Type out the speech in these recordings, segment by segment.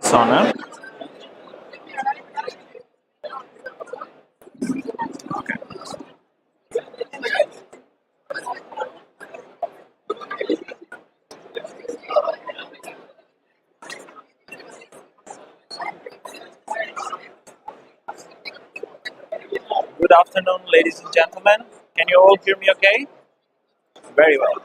Sona. Good afternoon, ladies and gentlemen. Can you all hear me okay? Very well.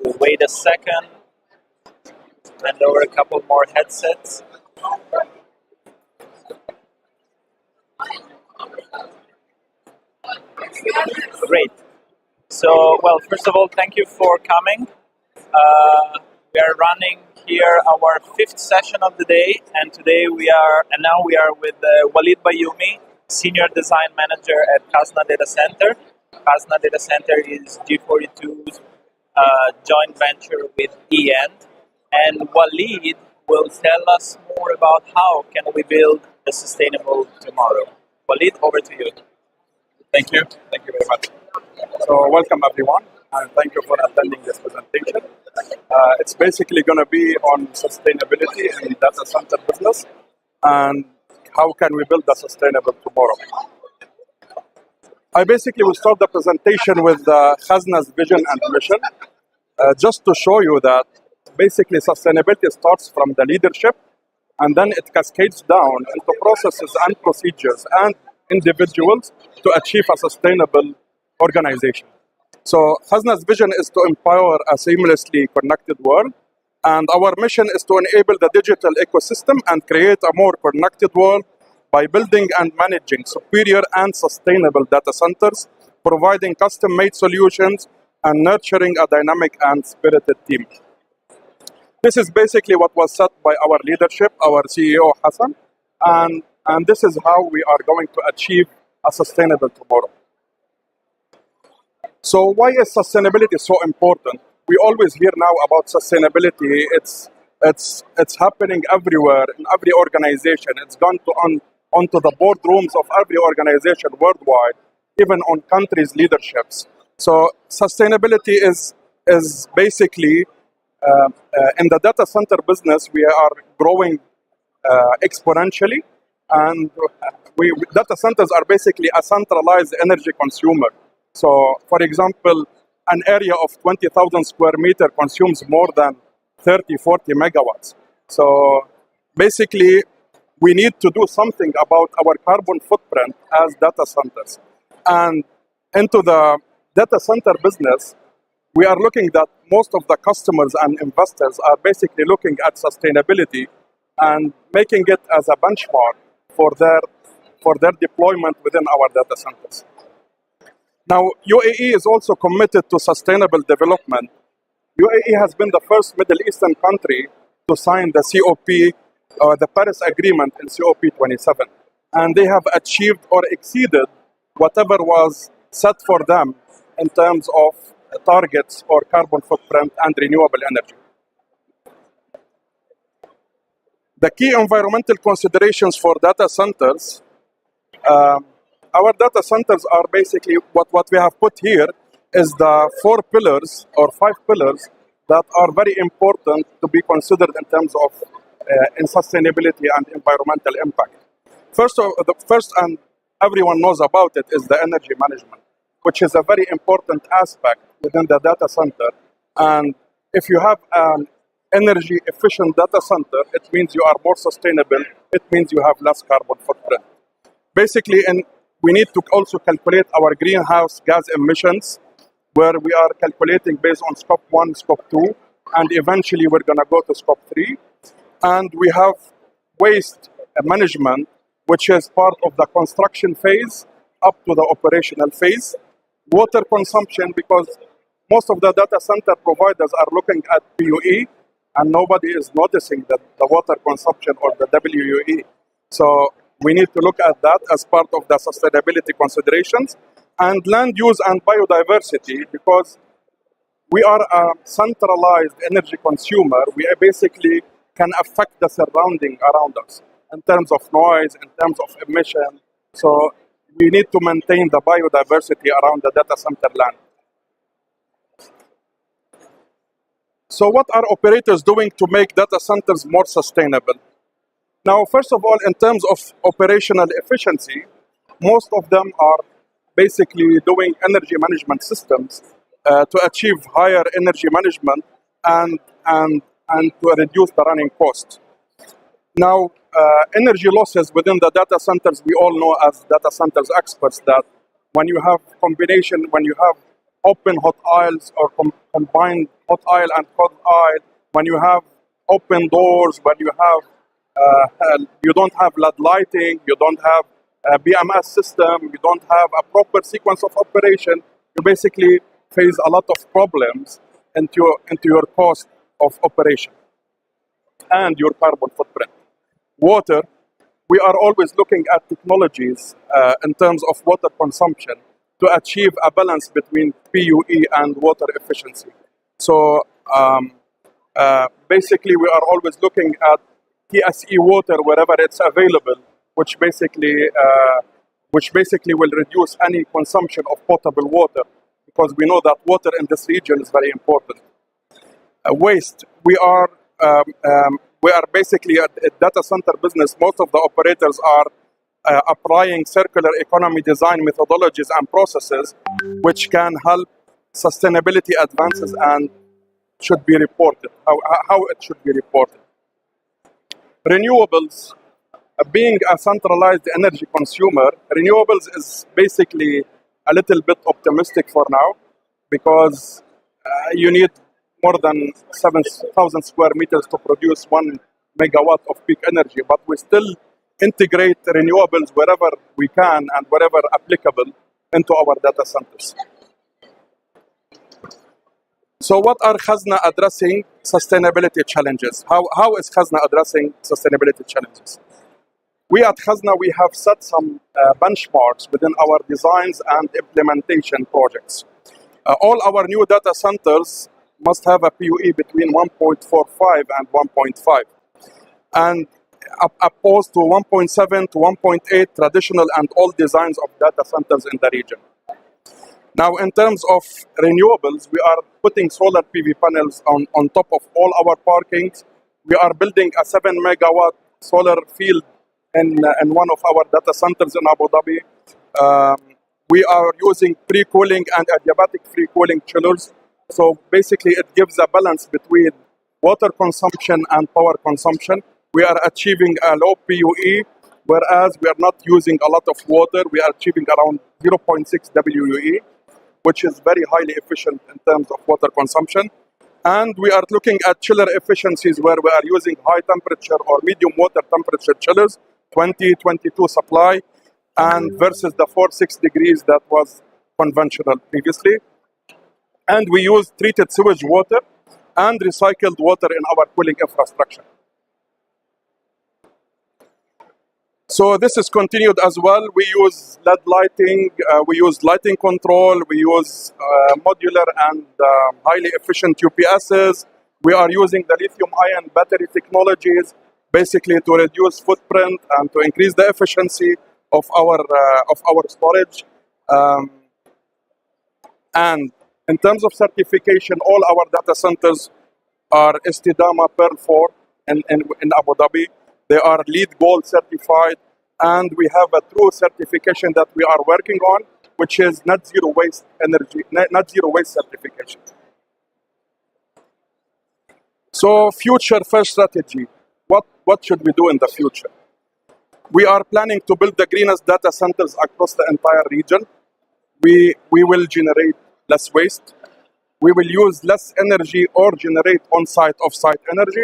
We'll wait a second and lower a couple more headsets. Great. So, well, first of all, thank you for coming. We are running here our fifth session of the day, and now we are with Walid Bayoumi, Senior Design Manager at Khazna Data Center. Khazna Data Center is G42's joint venture with EN, and Walid will tell us more about how can we build a sustainable tomorrow. Walid, over to you. Thank you. Thank you very much. So welcome everyone, and thank you for attending this presentation. It's basically going to be on sustainability in data center business and how can we build a sustainable tomorrow. I basically will start the presentation with Khazna's vision and mission, just to show you that basically sustainability starts from the leadership and then it cascades down into processes and procedures and individuals to achieve a sustainable organization. So Khazna's vision is to empower a seamlessly connected world, and our mission is to enable the digital ecosystem and create a more connected world by building and managing superior and sustainable data centers, providing custom-made solutions, and nurturing a dynamic and spirited team. This is basically what was set by our leadership, our CEO Hassan, and this is how we are going to achieve a sustainable tomorrow. So why is sustainability so important? We always hear now about sustainability. It's happening everywhere in every organization. It's gone onto the boardrooms of every organization worldwide, even on countries' leaderships. So sustainability is basically in the data center business, we are growing exponentially, and data centers are basically a centralized energy consumer. So, for example, an area of 20,000 square meter consumes more than 30, 40 megawatts. So, basically, we need to do something about our carbon footprint as data centers. And into the data center business, we are looking that most of the customers and investors are basically looking at sustainability and making it as a benchmark for their deployment within our data centers. Now, UAE is also committed to sustainable development. UAE has been the first Middle Eastern country to sign the COP, the Paris Agreement in COP27. And they have achieved or exceeded whatever was set for them in terms of targets for carbon footprint and renewable energy. The key environmental considerations for data centers, our data centers are basically what we have put here is the 4 pillars or 5 pillars that are very important to be considered in terms of in sustainability and environmental impact. The first, and everyone knows about it, is the energy management, which is a very important aspect within the data center. And if you have an energy efficient data center, it means you are more sustainable. It means you have less carbon footprint. Basically, we need to also calculate our greenhouse gas emissions, where we are calculating based on scope 1, scope 2, and eventually we're going to go to scope 3. And we have waste management, which is part of the construction phase up to the operational phase. Water consumption, because most of the data center providers are looking at PUE, and nobody is noticing the water consumption or the WUE. So we need to look at that as part of the sustainability considerations. And land use and biodiversity, because we are a centralized energy consumer, we basically can affect the surrounding around us in terms of noise, in terms of emission. So we need to maintain the biodiversity around the data center land. So what are operators doing to make data centers more sustainable? Now, first of all, in terms of operational efficiency, most of them are basically doing energy management systems to achieve higher energy management and to reduce the running cost. Now, energy losses within the data centers, we all know as data centers experts that when you have open hot aisles or combined hot aisle and cold aisle, when you have open doors, when you have you don't have LED lighting, you don't have a BMS system, you don't have a proper sequence of operation, you basically face a lot of problems into your cost of operation and your carbon footprint. Water, we are always looking at technologies in terms of water consumption to achieve a balance between PUE and water efficiency. So basically we are always looking at TSE water wherever it's available, which basically will reduce any consumption of potable water, because we know that water in this region is very important. Waste, we are basically a data center business. Most of the operators are applying circular economy design methodologies and processes which can help sustainability advances and should be reported, how it should be reported. Renewables, being a centralized energy consumer, renewables is basically a little bit optimistic for now because you need more than 7,000 square meters to produce 1 megawatt of peak energy, but we still integrate renewables wherever we can and wherever applicable into our data centers. So what are Khazna addressing sustainability challenges? How is Khazna addressing sustainability challenges? We at Khazna, we have set some benchmarks within our designs and implementation projects. All our new data centers must have a PUE between 1.45 and 1.5, and opposed to 1.7 to 1.8 traditional and old designs of data centers in the region. Now, in terms of renewables, we are putting solar PV panels on top of all our parkings. We are building a 7 megawatt solar field in one of our data centers in Abu Dhabi. We are using pre-cooling and adiabatic free cooling chillers. So basically, it gives a balance between water consumption and power consumption. We are achieving a low PUE, whereas we are not using a lot of water. We are achieving around 0.6 WUE, which is very highly efficient in terms of water consumption. And we are looking at chiller efficiencies where we are using high temperature or medium water temperature chillers, 20, 22 supply, and versus the 4-6 degrees that was conventional previously. And we use treated sewage water and recycled water in our cooling infrastructure. So this is continued as well. We use LED lighting, we use lighting control, we use modular and highly efficient UPSs. We are using the lithium-ion battery technologies, basically to reduce footprint and to increase the efficiency of our storage. And in terms of certification, all our data centers are Istidama Pearl 4 in Abu Dhabi. They are LEED Gold certified, and we have a true certification that we are working on, which is net zero waste certification. So future first strategy, what should we do in the future? We are planning to build the greenest data centers across the entire region. We will generate less waste. We will use less energy or generate on-site, off-site energy.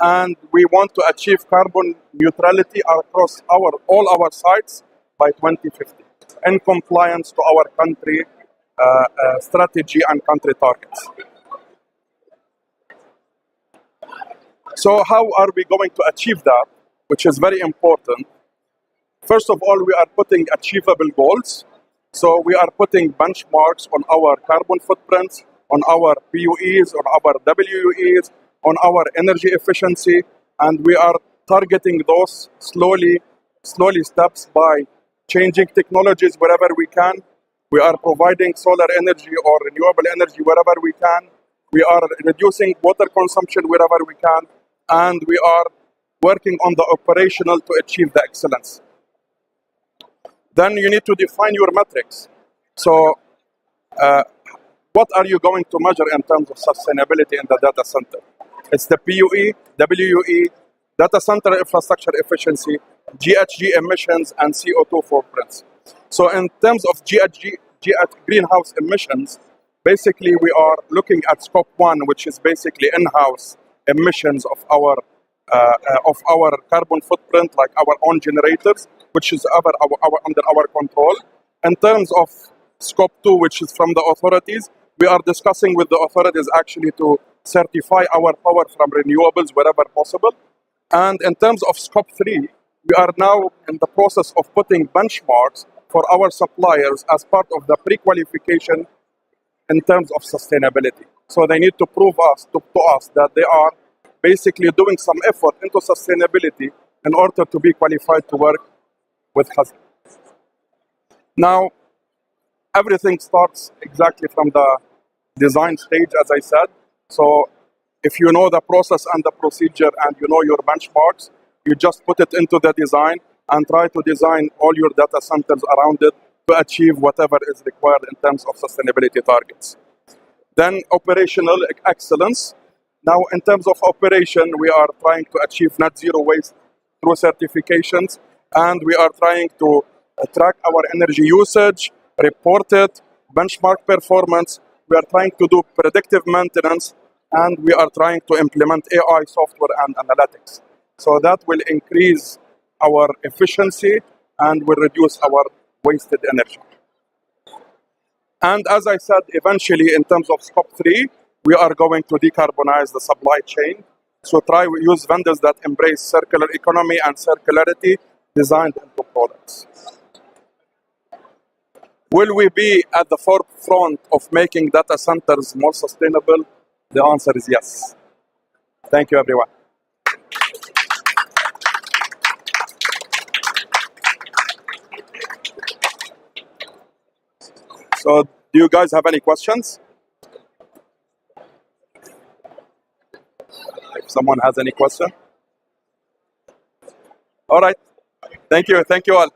And we want to achieve carbon neutrality across all our sites by 2050 in compliance to our country strategy and country targets. So how are we going to achieve that, which is very important? First of all, we are putting achievable goals. So we are putting benchmarks on our carbon footprints, on our PUEs, on our WUEs, on our energy efficiency, and we are targeting those slowly steps by changing technologies wherever we can. We are providing solar energy or renewable energy wherever we can. We are reducing water consumption wherever we can, and we are working on the operational to achieve the excellence. Then you need to define your metrics. So what are you going to measure in terms of sustainability in the data center? It's the PUE, WUE, data center infrastructure efficiency, GHG emissions, and CO2 footprints. So in terms of GHG greenhouse emissions, basically we are looking at scope 1, which is basically in-house emissions of our carbon footprint, like our own generators, which is under our control. In terms of scope 2, which is from the authorities, we are discussing with the authorities actually to certify our power from renewables wherever possible. And in terms of scope 3, we are now in the process of putting benchmarks for our suppliers as part of the pre-qualification in terms of sustainability. So they need to prove to us that they are basically doing some effort into sustainability in order to be qualified to work with Khazna. Now, everything starts exactly from the design stage, as I said. So if you know the process and the procedure and you know your benchmarks, you just put it into the design and try to design all your data centers around it to achieve whatever is required in terms of sustainability targets. Then operational excellence. Now, in terms of operation, we are trying to achieve net zero waste through certifications, and we are trying to track our energy usage, report it, benchmark performance. We are trying to do predictive maintenance, and we are trying to implement AI software and analytics. So that will increase our efficiency and will reduce our wasted energy. And as I said, eventually, in terms of scope 3, we are going to decarbonize the supply chain. So try to use vendors that embrace circular economy and circularity designed into products. Will we be at the forefront of making data centers more sustainable? The answer is yes. Thank you, everyone. So, do you guys have any questions? If someone has any question? All right. Thank you. Thank you all.